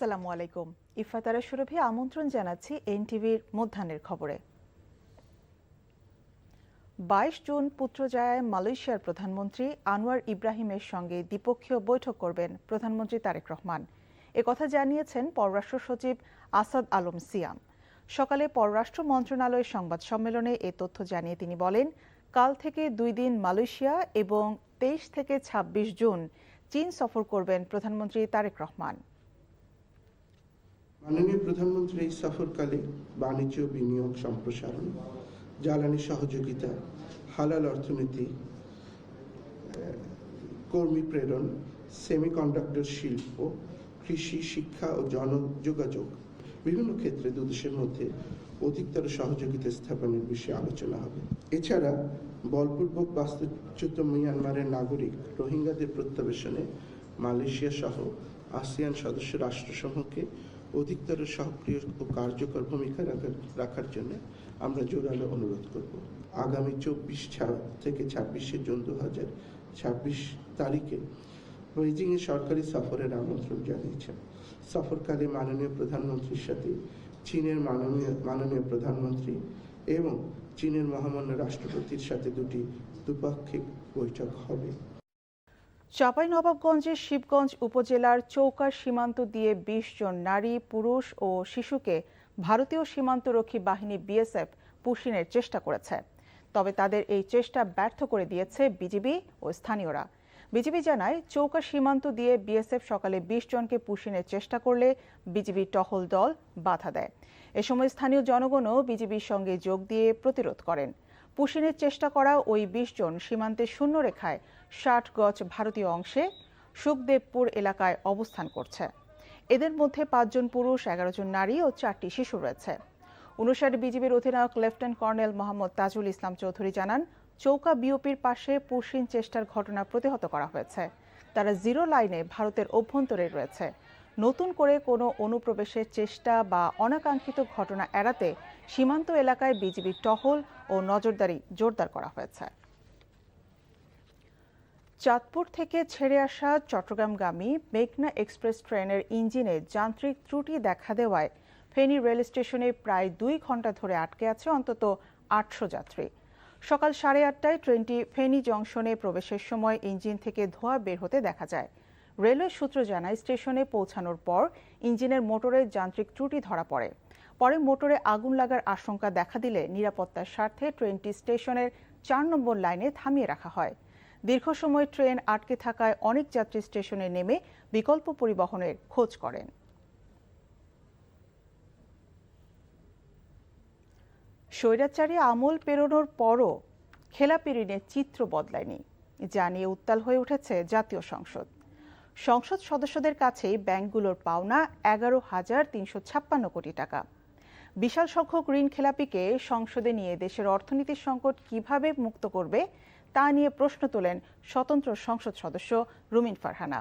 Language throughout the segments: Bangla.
আসসালামু আলাইকুম। ইফাতারা সুরভি আমন্ত্রণ জানাচ্ছি এনটিভির মধ্যাহ্নের খবরে। 22 জুন পুত্রজায়ায় মালয়েশিয়ার প্রধানমন্ত্রী আনোয়ার ইব্রাহিমের সঙ্গে দ্বিপক্ষীয় বৈঠক করবেন প্রধানমন্ত্রী তারেক রহমান। একথা জানিয়েছেন পররাষ্ট্র সচিব আসাদ আলম সিয়াম। সকালে পররাষ্ট্র মন্ত্রণালয়ের সংবাদ সম্মেলনে এ তথ্য জানিয়ে তিনি বলেন, কাল থেকে 2 দিন মালয়েশিয়া এবং 23 থেকে 26 জুন চীন সফর করবেন প্রধানমন্ত্রী তারেক রহমান। মাননীয় প্রধানমন্ত্রী এই সফরকালে বাণিজ্য, বিনিয়োগ সম্প্রসারণ, জ্বালানি সহযোগিতা, হালাল অর্থনীতি, কর্মী প্রেরণ, সেমিকন্ডাক্টর শিল্প, কৃষি, শিক্ষা ও জনযোগাযোগ বিভিন্ন ক্ষেত্রে দুই দেশের মধ্যে অধিকতর সহযোগিতা স্থাপনের বিষয়ে আলোচনা হবে। এছাড়া বলপূর্বক বাস্তুচ্যুত মিয়ানমারের নাগরিক রোহিঙ্গাদের প্রত্যাবাসনে মালয়েশিয়া সহ আসিয়ান সদস্য রাষ্ট্রসমূহকে অধিকতর সক্রিয় ও কার্যকর ভূমিকা রাখার জন্য আমরা জোরালো অনুরোধ করব। আগামী 24 থেকে 26 জুন 2026 তারিখে বেইজিংয়ে সরকারি সফরের আমন্ত্রণ জানিয়েছেন। সফরকালে মাননীয় প্রধানমন্ত্রীর সাথে চীনের মাননীয় প্রধানমন্ত্রী এবং চীনের মহামান্য রাষ্ট্রপতির সাথে দুটি দ্বিপাক্ষিক বৈঠক হবে। চাঁপাইনবাবগঞ্জের শিবগঞ্জ উপজেলার চৌকার সীমান্ত দিয়ে 20 জন নারী, পুরুষ ও শিশুকে ভারতীয় সীমান্তরক্ষী বাহিনী বিএসএফ পুশিনের চেষ্টা করেছে। তবে তাদের এই চেষ্টা ব্যর্থ করে দিয়েছে বিজিবি ও স্থানীয়রা। বিজিবি জানায়, চৌকার সীমান্ত দিয়ে বিএসএফ সকালে 20 জনকে পুশিনের চেষ্টা করলে বিজিবি টহল দল বাধা দেয়। এ সময় স্থানীয় জনগণও বিজিবির সঙ্গে যোগ দিয়ে প্রতিরোধ করেন। পুশিনের চেষ্টা করা ওই 20 জন সীমান্তের শূন্যরেখায় 60 গজ ভারতীয় অংশে সুখদেবপুর এলাকায় অবস্থান করছে। এদের মধ্যে 5 জন পুরুষ, 11 জন নারী ও 4টি শিশু রয়েছে। 59 বিজিবির অধিনায়ক লেফটেন্যান্ট কর্নেল মোহাম্মদ তাজুল ইসলাম চৌধুরী জানান, চৌকা বিওপির পাশে পুশিন চেষ্টার ঘটনা প্রতিহত করা হয়েছে। তারা জিরো লাইনে ভারতের অভ্যন্তরে রয়েছে। নতুন করে কোনো অনুপ্রবেশের চেষ্টা বা অনাকাঙ্ক্ষিত ঘটনা এড়াতে সীমান্ত এলাকায় বিজিবির টহল ও নজরদারি জোরদার করা হয়েছে। চাঁদপুর থেকে ছেড়ে আসা চট্টগ্রামগামী মেঘনা এক্সপ্রেস ট্রেনের ইঞ্জিনে যান্ত্রিক ত্রুটি দেখা দেওয়ায় ফেনী রেল স্টেশনে প্রায় 2 ঘন্টা ধরে আটকে আছে অন্তত 800 যাত্রী। সকাল 8:30টায় ট্রেনটি ফেনী জংশনে প্রবেশের সময় ইঞ্জিন থেকে ধোঁয়া বের হতে দেখা যায়। রেলওয়ে সূত্র জানায়, স্টেশনে পৌঁছানোর পর ইঞ্জিনের মোটরের যান্ত্রিক ত্রুটি ধরা পড়ে। পরে মোটরে আগুন লাগার আশঙ্কা দেখা দিলে নিরাপত্তার স্বার্থে ট্রেনটি স্টেশনের 4 নম্বর লাইনে থামিয়ে রাখা হয়। দীর্ঘ সময় ট্রেন আটকে থাকায় অনেক যাত্রী স্টেশনে নেমে বিকল্প পরিবহনের খোঁজ করেন। স্বৈরাচারী আমল পেরোনোর পরও খেলাপি ঋণের চিত্র বদলায়নি, যা নিয়ে উত্তাল হয়ে উঠেছে জাতীয় সংসদ। সংসদ সদস্যদের কাছেই ব্যাংকগুলোর পাওনা 11,356 কোটি টাকা। বিশাল সংখ্যক ঋণ খেলাপিকে সংসদে নিয়ে দেশের অর্থনীতির সংকট কিভাবে মুক্ত করবে তা নিয়ে প্রশ্ন তোলেন স্বতন্ত্র সংসদ সদস্য রুমিন ফারহানা।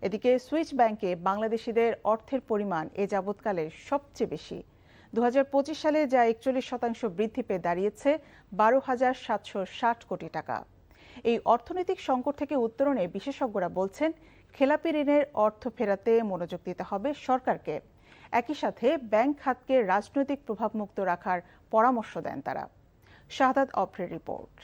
এদিকে সুইচ ব্যাংকে বাংলাদেশিদের অর্থের পরিমাণ এ যাবৎকালের সবচেয়ে বেশি। 2025 সালে যা 41% বৃদ্ধি পেয়ে দাঁড়িয়েছে 12,760 কোটি টাকা। এই অর্থনৈতিক সংকট থেকে উত্তরণে বিশেষজ্ঞরা বলছেন, খেলাপি ঋণের অর্থ ফেরাতে মনোযোগ দিতে হবে সরকারকে। একই সাথে ব্যাংক খাতকে রাজনৈতিক প্রভাবমুক্ত রাখার পরামর্শ দেন তারা। শাহাদাত অফরের রিপোর্ট।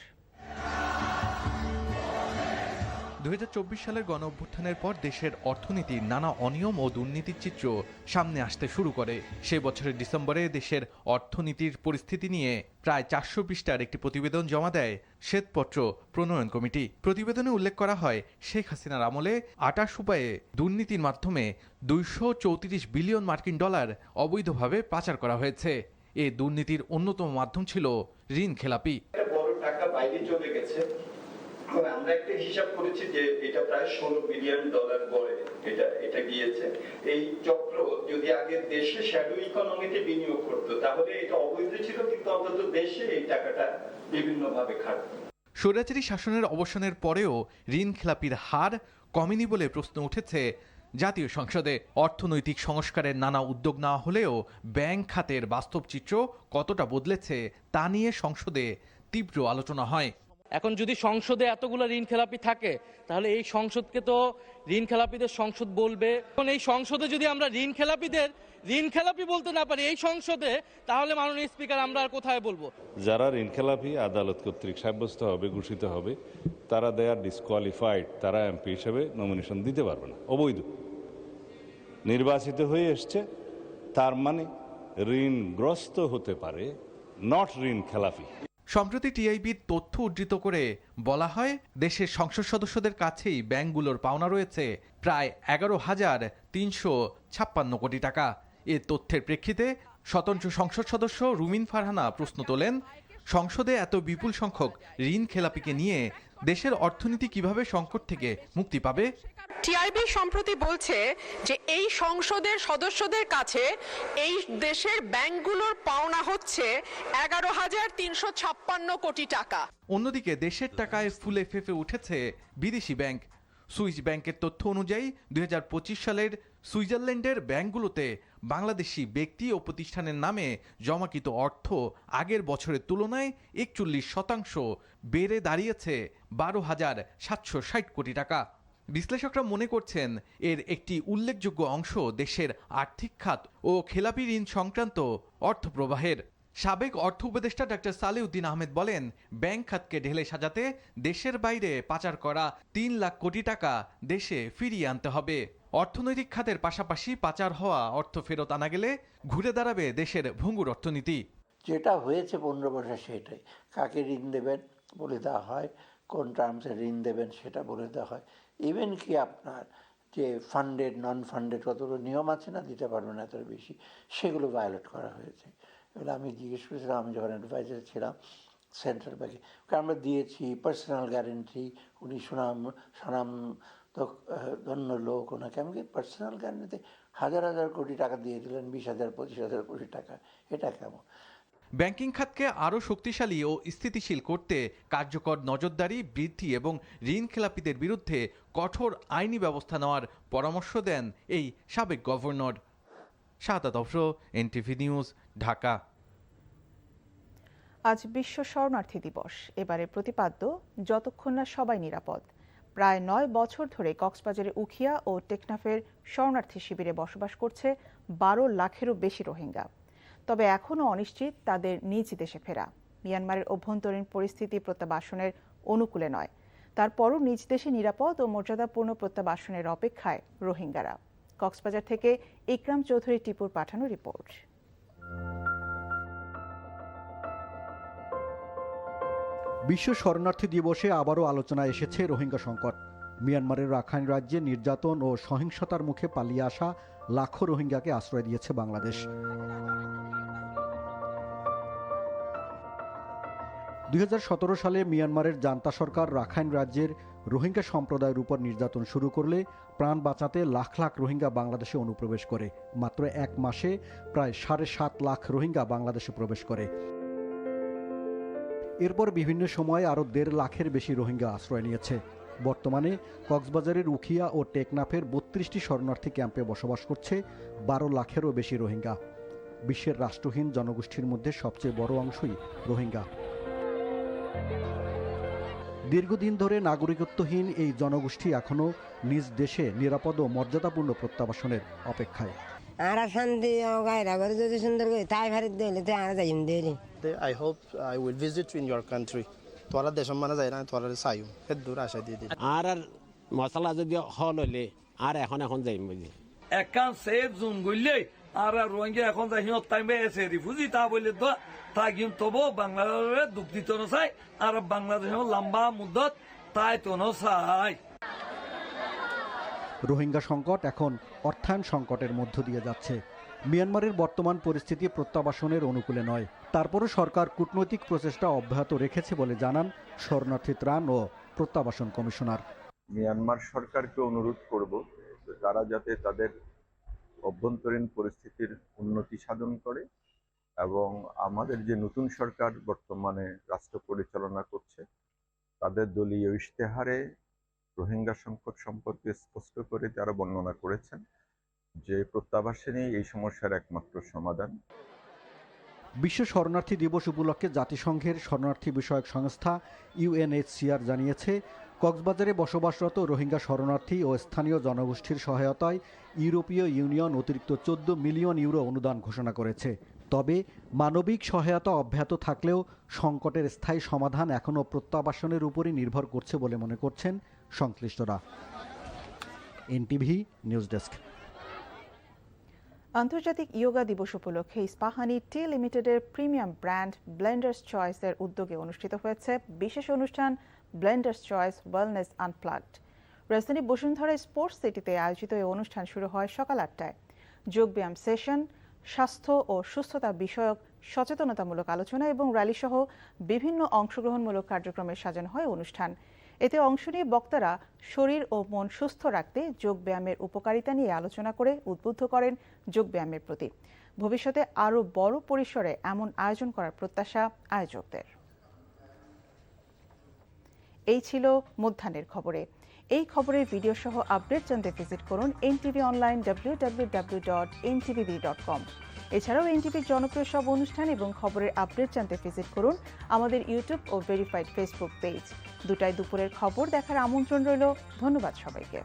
2024 সালের গণঅভ্যুত্থানের পর দেশের অর্থনীতির নানা অনিয়ম ও দুর্নীতির চিত্র সামনে আসতে শুরু করে। সে বছরের ডিসেম্বরে দেশের অর্থনীতির পরিস্থিতি নিয়ে প্রায় 400 পৃষ্ঠার একটি প্রতিবেদন জমা দেয় শ্বেতপত্র প্রণয়ন কমিটি। প্রতিবেদনে উল্লেখ করা হয়, শেখ হাসিনার আমলে 28 উপায়ে দুর্নীতির মাধ্যমে 234 বিলিয়ন মার্কিন ডলার অবৈধভাবে পাচার করা হয়েছে। এ দুর্নীতির অন্যতম মাধ্যম ছিল ঋণ খেলাপি। বড় টাকা বাইরে চলে গেছে। আমরা একটা হিসাব করেছি যে এটা প্রায় 16 বিলিয়ন ডলার গড়ে এটা গিয়েছে। এই চক্র যদি আগে দেশে শ্যাডো ইকোনমিতে বিনিয়োগ করতো তাহলে এটা অবৈধ ছিল, কিন্তু অন্তত দেশে এই টাকাটা বিভিন্ন ভাবে খাটতো। স্বৈরাচারী শাসনের অবসানের পরেও ঋণ খেলাপির হার কমেনি বলে প্রশ্ন উঠেছে জাতীয় সংসদে। অর্থনৈতিক সংস্কারের নানা উদ্যোগ নেওয়া হলেও ব্যাংক খাতের বাস্তব চিত্র কতটা বদলেছে তা নিয়ে সংসদে তীব্র আলোচনা হয়। এখন যদি সংসদে এতগুলো ঋণ খেলাপি থাকে তাহলে এই সংসদকে তো ঋণ খেলাপিদের সংসদ বলবে। এখন এই সংসদে যদি আমরা ঋণ খেলাপি বলতে না পারি এই সংসদে, তাহলে মাননীয় স্পিকার আমরা আর কোথায় বলবো? যারা ঋণ খেলাপি আদালত কর্তৃক সাব্যস্ত হবে, ঘোষিত হবে, তারা দে আর ডিসকোয়ালিফাইড, তারা এমপি হিসেবে নমিনেশন দিতে পারবে না, অবৈধ। নির্বাচিত হয়ে এসছে তার মানে ঋণগ্রস্ত হতে পারে, নট ঋণ খেলাপি। সম্প্রতি টিআইবির তথ্য উদ্ধৃত করে বলা হয়, দেশের সংসদ সদস্যদের কাছেই ব্যাংকগুলোর পাওনা রয়েছে প্রায় 11,356 কোটি টাকা। এ তথ্যের প্রেক্ষিতে স্বতন্ত্র সংসদ সদস্য রুমিন ফারহানা প্রশ্ন তোলেন, সংসদে এত বিপুল সংখ্যক ঋণ খেলাপিকে নিয়ে দেশের অর্থনীতি কিভাবে সংকট থেকে মুক্তি পাবে? টিআইবি সম্প্রতি বলছে যে এই সংসদের সদস্যদের কাছে এই দেশের ব্যাংকগুলোর পাওনা হচ্ছে 11,356 কোটি টাকা। অন্যদিকে দেশের টাকায় ফুলে ফেঁপে উঠেছে বিদেশি ব্যাংক। সুইস ব্যাংকের তথ্য অনুযায়ী 2025 সালের সুইজারল্যান্ডের ব্যাংকগুলোতে বাংলাদেশি ব্যক্তি ও প্রতিষ্ঠানের নামে জমাকৃত অর্থ আগের বছরের তুলনায় 41% বেড়ে দাঁড়িয়েছে 12,760 কোটি টাকা। বিশ্লেষকরা মনে করছেন, এর একটি উল্লেখযোগ্য অংশ দেশের আর্থিক খাত ও খেলাপি ঋণ সংক্রান্ত অর্থ প্রবাহের। সাবেক অর্থ উপদেষ্টা ডক্টর সালেউদ্দিন আহমেদ বলেন, ব্যাংক খাতকে ঢেলে সাজাতে দেশের বাইরে পাচার করা 3 লাখ কোটি টাকা দেশে ফিরিয়ে আনতে হবে। অর্থনৈতিক খাতের পাশাপাশি পাচার হওয়া অর্থ ফেরত আনা গেলে ঘুরে দাঁড়াবে দেশের ভঙ্গুর অর্থনীতি। যেটা হয়েছে 15 বছর সেটাই, কাকে ঋণ দেবেন বলে দেওয়া হয়, কোন টার্মসে ঋণ দেবেন সেটা বলে দেওয়া হয়। ইভেন কি আপনার যে ফান্ডেড নন ফান্ডেড কতগুলো নিয়ম আছে না, দিতে পারবেন এত বেশি, সেগুলো ভায়োলেট করা হয়েছে। এগুলো আমি জিজ্ঞেস করেছিলাম, আমি যখন অ্যাডভাইজার ছিলাম সেন্ট্রাল ব্যাংকে, আমরা দিয়েছি পার্সোনাল গ্যারেন্টি, উনি সুনাম তো ধন্য লোক, ওনাকে আমি পার্সোনাল গ্যারেন্টিতে হাজার হাজার কোটি টাকা দিয়ে দিলেন, 20,000 25,000 কোটি টাকা, এটা কেমন? ব্যাংকিং খাতকে আরও শক্তিশালী ও স্থিতিশীল করতে কার্যকর নজরদারি বৃদ্ধি এবং ঋণ খেলাপিদের বিরুদ্ধে কঠোর আইনি ব্যবস্থা নেওয়ার পরামর্শ দেন এই সাবেক গভর্নর। শাহাদাত অফরো, এনটিভি নিউজ, ঢাকা। আজ বিশ্ব শরণার্থী দিবস। এবারে প্রতিপাদ্য যতক্ষণ না সবাই নিরাপদ। প্রায় 9 বছর ধরে কক্সবাজারের উখিয়া ও টেকনাফের শরণার্থী শিবিরে বসবাস করছে 12 লাখেরও বেশি রোহিঙ্গা। তবে এখনও অনিশ্চিত তাদের নিজ দেশে ফেরা। মিয়ানমারের অভ্যন্তরীণ পরিস্থিতি প্রত্যাবাসনের অনুকূলে নয়, তারপরও নিজ দেশে নিরাপদ ও মর্যাদাপূর্ণ প্রত্যাবাসনের অপেক্ষায় রোহিঙ্গারা। কক্সবাজার থেকে ইকরাম চৌধুরী টিপুর পাঠানো রিপোর্ট। বিশ্ব শরণার্থী দিবসে আবারও আলোচনায় এসেছে রোহিঙ্গা সংকট। মিয়ানমারের রাখাইন রাজ্যে নির্যাতন ও সহিংসতার মুখে পালিয়ে আসা লাখো রোহিঙ্গাকে আশ্রয় দিয়েছে বাংলাদেশ। 2017 সালে মিয়ানমারের জান্তা সরকার রাখাইন রাজ্যের রোহিঙ্গা সম্প্রদায়ের উপর নির্যাতন শুরু করলে প্রাণ বাঁচাতে লাখ লাখ রোহিঙ্গা বাংলাদেশে অনুপ্রবেশ করে। মাত্র 1 মাসে প্রায় 7.5 লাখ রোহিঙ্গা বাংলাদেশে প্রবেশ করে। এরপর বিভিন্ন সময়ে আরও 1.5 লাখের বেশি রোহিঙ্গা আশ্রয় নিয়েছে। বর্তমানে কক্সবাজারের উখিয়া ও টেকনাফের 32টি শরণার্থী ক্যাম্পে বসবাস করছে 12 লাখেরও বেশি রোহিঙ্গা। বিশ্বের রাষ্ট্রহীন জনগোষ্ঠীর মধ্যে সবচেয়ে বড় অংশই রোহিঙ্গা। দীর্ঘদিন ধরে নাগরিকত্বহীন এই জনগোষ্ঠী এখনো নিজ দেশে নিরাপদ ও মর্যাদাপূর্ণ প্রত্যাবাসনের অপেক্ষায়। I hope I will visit in your country. তোরা দেশ মানে যায় না, তোরা চাইও এত দূর আশা দিয়ে দিই। আর মশলা যদি হল হইলে আর এখন যাইম বুঝি একান সেফ জোন গইলে আর রোহিঙ্গা এখন যাই হিয়ত টাইমে এসে রিফিউজি তা বলে তো তা কিন্তু তবু বাংলাদেশের দুঃখ দিত না চাই আর বাংলাদেশের লম্বা মুদ্দত তাই তো না চাই। রোহিঙ্গা সংকট এখন অর্থায়ন সংকটের মধ্য দিয়ে যাচ্ছে। মিয়ানমারের বর্তমান পরিস্থিতি প্রত্যাবাসনের অনুকূলে নয়, তারপরও সরকার কূটনৈতিক প্রচেষ্টা অব্যাহত রেখেছে বলে জানান শরণার্থী ত্রাণ ও প্রত্যাবাসন কমিশনার। মিয়ানমার সরকারকে অনুরোধ করব তারা যাতে তাদের অভ্যন্তরীণ পরিস্থিতির উন্নতি সাধন করে এবং আমাদের যে নতুন সরকার বর্তমানে রাষ্ট্র পরিচালনা করছে তাদের দলীয় ইশতেহারে রোহিঙ্গা সংকট সম্পর্কে স্পষ্ট করে তারা বর্ণনা করেছেন যে প্রত্যাবাসনই এই সমস্যার একমাত্র সমাধান। বিশ্ব শরণার্থী দিবস উপলক্ষে জাতিসংঘের শরণার্থী বিষয়ক সংস্থা UNHCR জানিয়েছে, কক্সবাজারে বসবাসরত রোহিঙ্গা শরণার্থী ও স্থানীয় জনগোষ্ঠীর সহায়তায় ইউরোপীয় ইউনিয়ন অতিরিক্ত 14 মিলিয়ন ইউরো অনুদান ঘোষণা করেছে। তবে মানবিক সহায়তা অব্যাহত থাকলেও সংকটের স্থায়ী সমাধান এখনও প্রত্যাবাসনের উপরই নির্ভর করছে বলে মনে করছেন সংশ্লিষ্টরা। NTV news desk. আন্তর্জাতিক ইয়োগা দিবস উপলক্ষে ইস্পাহানি টি লিমিটেডের প্রিমিয়াম ব্র্যান্ড ব্লেন্ডার্স চয়েসের উদ্যোগে অনুষ্ঠিত হয়েছে বিশেষ অনুষ্ঠান ব্লেন্ডার্স চয়েস ওয়েলনেস আনপ্লাগড। রাজধানী বসুন্ধরা স্পোর্টস সিটিতে আয়োজিত এই অনুষ্ঠান শুরু হয় সকাল 8টায়। যোগব্যায়াম সেশন, স্বাস্থ্য ও সুস্থতা বিষয়ক সচেতনতামূলক আলোচনা এবং র্যালি সহ বিভিন্ন অংশগ্রহণমূলক কার্যক্রমে সাজানো হয় অনুষ্ঠান। এতে অংশ নিয়ে বক্তারা শরীর ও মন সুস্থ রাখতে যোগব্যায়ামের উপকারিতা নিয়ে আলোচনা করে উদ্বুদ্ধ করেন যোগব্যায়ামের প্রতি। ভবিষ্যতে আরও বড় পরিসরে এমন আয়োজন করার প্রত্যাশা আয়োজকদের। এই ছিল মধ্যাহ্নের খবরে। এই খবরের ভিডিও সহ আপডেট জানতে ভিজিট করুন NTV অনলাইন www.ntvd.com। এছাড়াও NTVর জনপ্রিয় সব অনুষ্ঠান এবং খবরের আপডেট জানতে ভিজিট করুন আমাদের ইউটিউব ও ভেরিফাইড ফেসবুক পেজ। 2টায় দুপুরের খবর দেখার আমন্ত্রণ রইল। ধন্যবাদ সবাইকে।